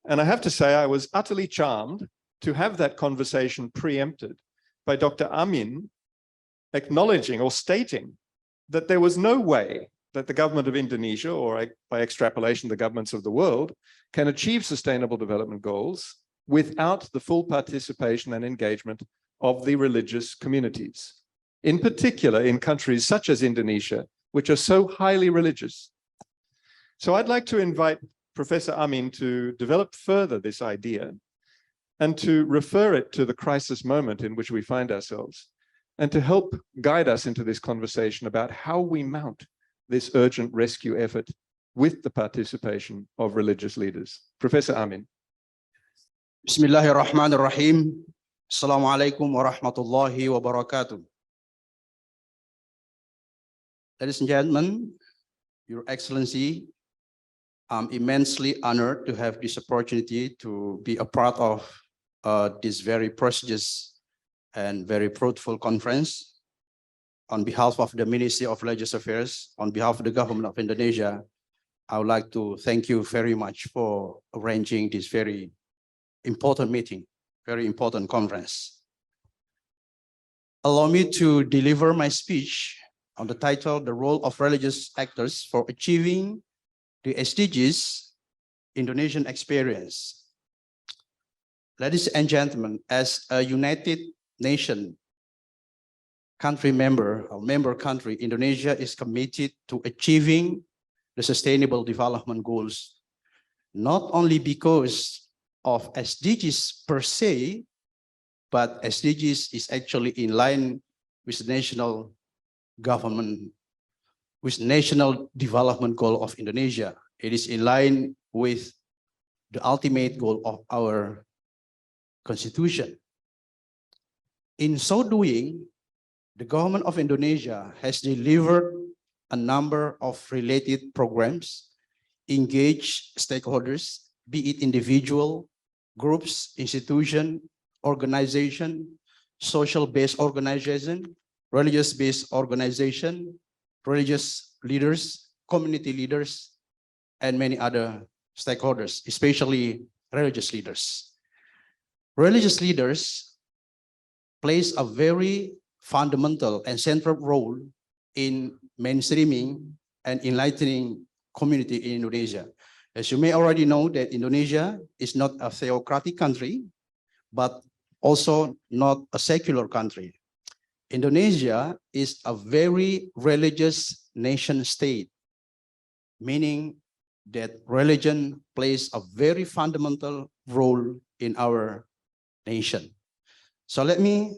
And I have to say, I was utterly charmed to have that conversation preempted by Dr. Amin acknowledging or stating that there was no way that the government of Indonesia, or by extrapolation, the governments of the world, can achieve sustainable development goals without the full participation and engagement of the religious communities, in particular in countries such as Indonesia, which are so highly religious. So I'd like to invite Professor Amin to develop further this idea and to refer it to the crisis moment in which we find ourselves, and to help guide us into this conversation about how we mount this urgent rescue effort with the participation of religious leaders. Professor Amin. Bismillahirrahmanirrahim. Assalamualaikum warahmatullahi wabarakatuh. Ladies and gentlemen, Your Excellency, I'm immensely honored to have this opportunity to be a part of this very prestigious and very fruitful conference. On behalf of the Ministry of Religious Affairs, on behalf of the government of Indonesia, I would like to thank you very much for arranging this very important meeting, very important conference. Allow me to deliver my speech on the title, The Role of Religious Actors for Achieving the SDGs Indonesian Experience. Ladies and gentlemen, as a United Nations member country, Indonesia is committed to achieving the Sustainable Development Goals, not only because of SDGs per se, but SDGs is actually in line with the national government, with national development goal of Indonesia. It is in line with the ultimate goal of our constitution. In so doing, the government of Indonesia has delivered a number of related programs, engaged stakeholders, be it individual, groups, institution, organization, social-based organization, religious-based organization, religious leaders, community leaders, and many other stakeholders, especially religious leaders. Religious leaders plays a very fundamental and central role in mainstreaming and enlightening community in Indonesia. As you may already know, that Indonesia is not a theocratic country, but also not a secular country. Indonesia is a very religious nation state, meaning that religion plays a very fundamental role in our nation. So let me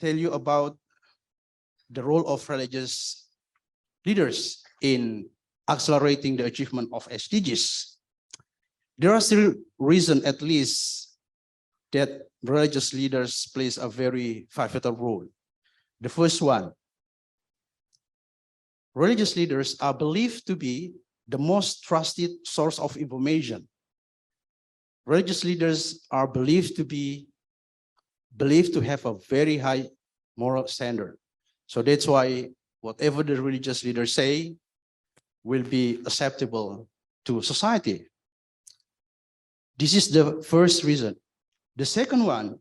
tell you about the role of religious leaders in accelerating the achievement of SDGs. There are three reasons at least that religious leaders plays a very pivotal role. The first one, religious leaders are believed to be the most trusted source of information. Religious leaders are believed to have a very high moral standard. So that's why whatever the religious leaders say will be acceptable to society. This is the first reason. The second one,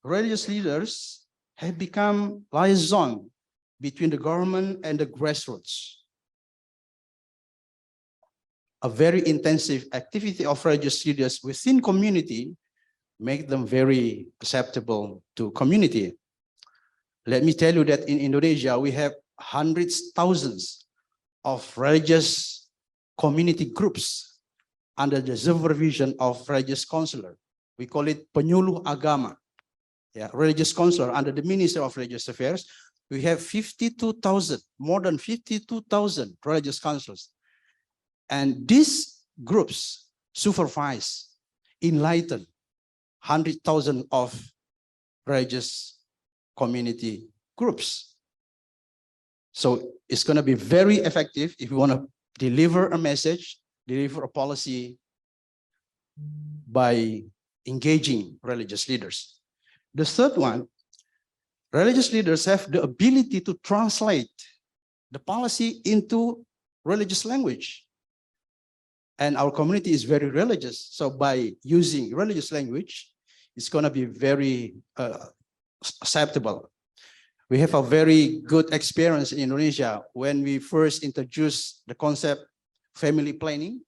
religious leaders have become liaison between the government and the grassroots. A very intensive activity of religious leaders within community make them very acceptable to community. Let me tell you that in Indonesia, we have hundreds, thousands of religious community groups under the supervision of religious counselor. We call it penyuluh agama. Yeah, religious counselor under the Ministry of Religious Affairs. We have 52,000, more than 52,000 religious counselors. And these groups supervise, enlighten 100,000 of religious community groups. So it's going to be very effective if you want to deliver a message, deliver a policy by engaging religious leaders. The third one, religious leaders have the ability to translate the policy into religious language. And our community is very religious. So by using religious language, it's going to be very acceptable. We have a very good experience in Indonesia when we first introduced the concept family planning,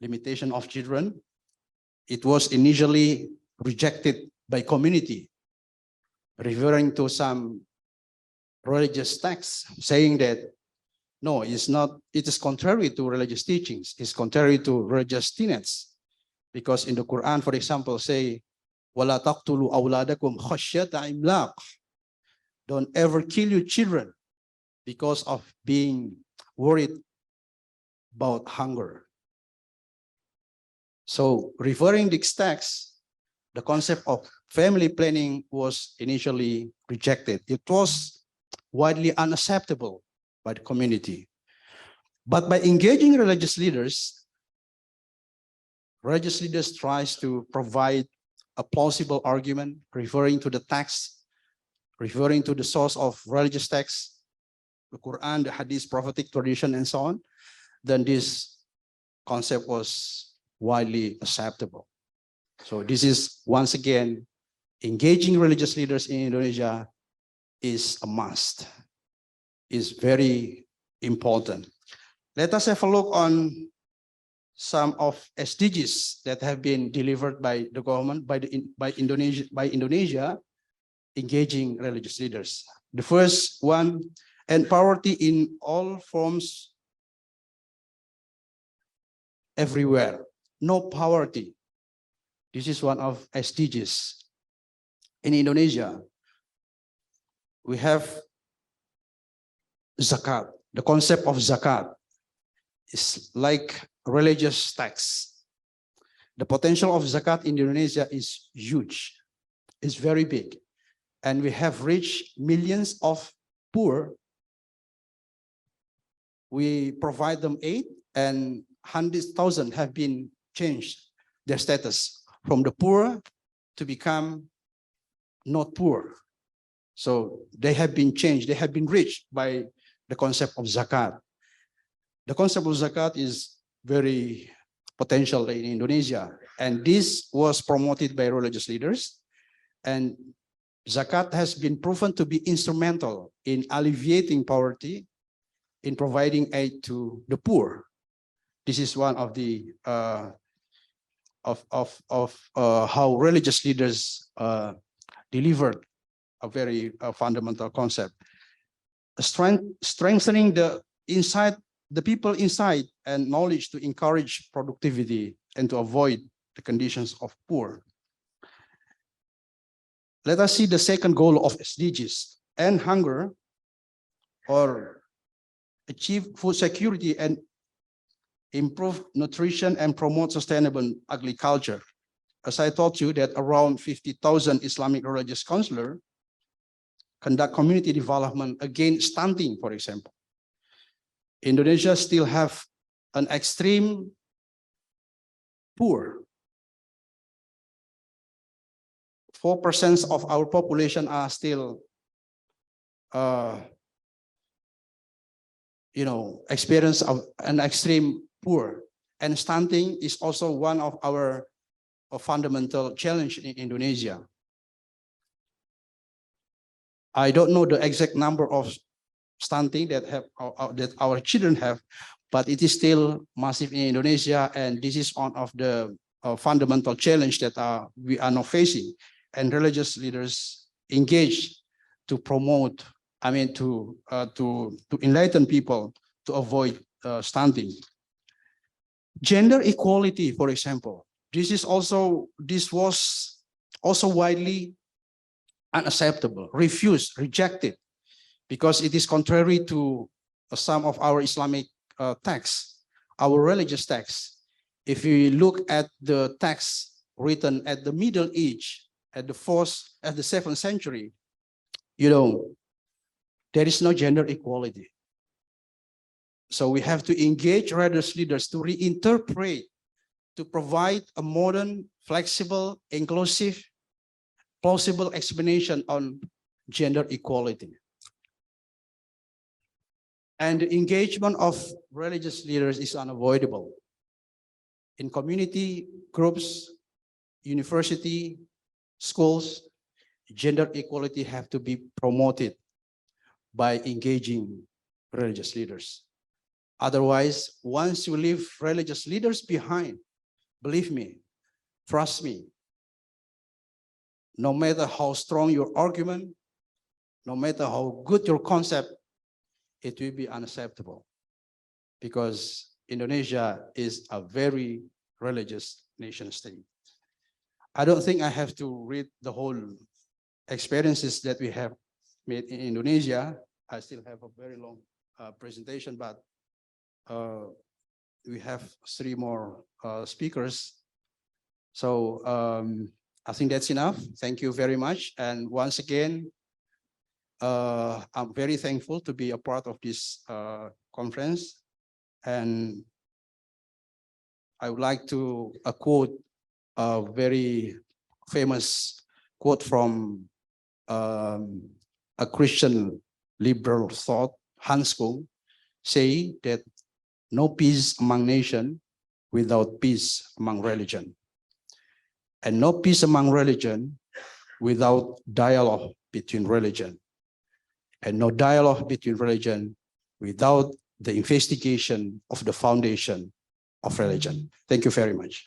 limitation of children. It was initially rejected by community, referring to some religious texts, saying that no, it's not, it is contrary to religious teachings, it's contrary to religious tenets. Because in the Quran, for example, say, وَلَا تَقْتُلُوا أَوْلَادَكُمْ خَشْيَةَ إِمْلَاقٍ. Don't ever kill your children because of being worried about hunger. So referring to this text, the concept of family planning was initially rejected. It was widely unacceptable by the community. But by engaging religious leaders tries to provide a plausible argument referring to the text, referring to the source of religious texts, the Quran, the Hadith, prophetic tradition, and so on. Then this concept was widely acceptable. So this is, once again, engaging religious leaders in Indonesia is a must, is very important. Let us have a look on some of SDGs that have been delivered by the government, by Indonesia, engaging religious leaders. The first one, end poverty in all forms everywhere. No poverty. This is one of SDGs. In Indonesia, we have Zakat. The concept of Zakat is like religious tax. The potential of Zakat in Indonesia is huge. It's very big. And we have reached millions of poor. We provide them aid, and 100,000 have been changed their status from the poor to become not poor. So they have been changed, they have been reached by the concept of Zakat. The concept of Zakat is very potential in Indonesia, and this was promoted by religious leaders. And Zakat has been proven to be instrumental in alleviating poverty, in providing aid to the poor. This is one of the how religious leaders delivered a very fundamental concept. Strengthening the people inside and knowledge to encourage productivity and to avoid the conditions of poor. Let us see the second goal of SDGs: end hunger, or achieve food security and improve nutrition and promote sustainable agriculture. As I told you that around 50,000 Islamic religious counselors conduct community development against stunting, for example. Indonesia still have an extreme poor. 4% of our population are still, experience of an extreme poor, and stunting is also one of our fundamental challenge in Indonesia. I don't know the exact number of stunting that our children have, but it is still massive in Indonesia, and this is one of the fundamental challenge that we are now facing. And religious leaders engage to promote, to enlighten people to avoid stunting. Gender equality, for example, this was also widely unacceptable, refused, rejected, because it is contrary to some of our Islamic texts, our religious texts. If you look at the texts written at the Middle Age, at the 7th century, there is no gender equality. So we have to engage religious leaders to reinterpret, to provide a modern, flexible, inclusive, plausible explanation on gender equality. And the engagement of religious leaders is unavoidable. In community groups, university, schools, gender equality have to be promoted by engaging religious leaders. Otherwise, once you leave religious leaders behind, believe me, trust me, no matter how strong your argument, no matter how good your concept, it will be unacceptable, because Indonesia is a very religious nation state. I don't think I have to read the whole experiences that we have made in Indonesia. I still have a very long presentation, but we have 3 more speakers. So I think that's enough. Thank you very much. And once again, I'm very thankful to be a part of this conference. And I would like to quote a very famous quote from a Christian liberal thought, Hans Kung, say that no peace among nations without peace among religion, and no peace among religion without dialogue between religion, and no dialogue between religion without the investigation of the foundation of religion. Thank you very much.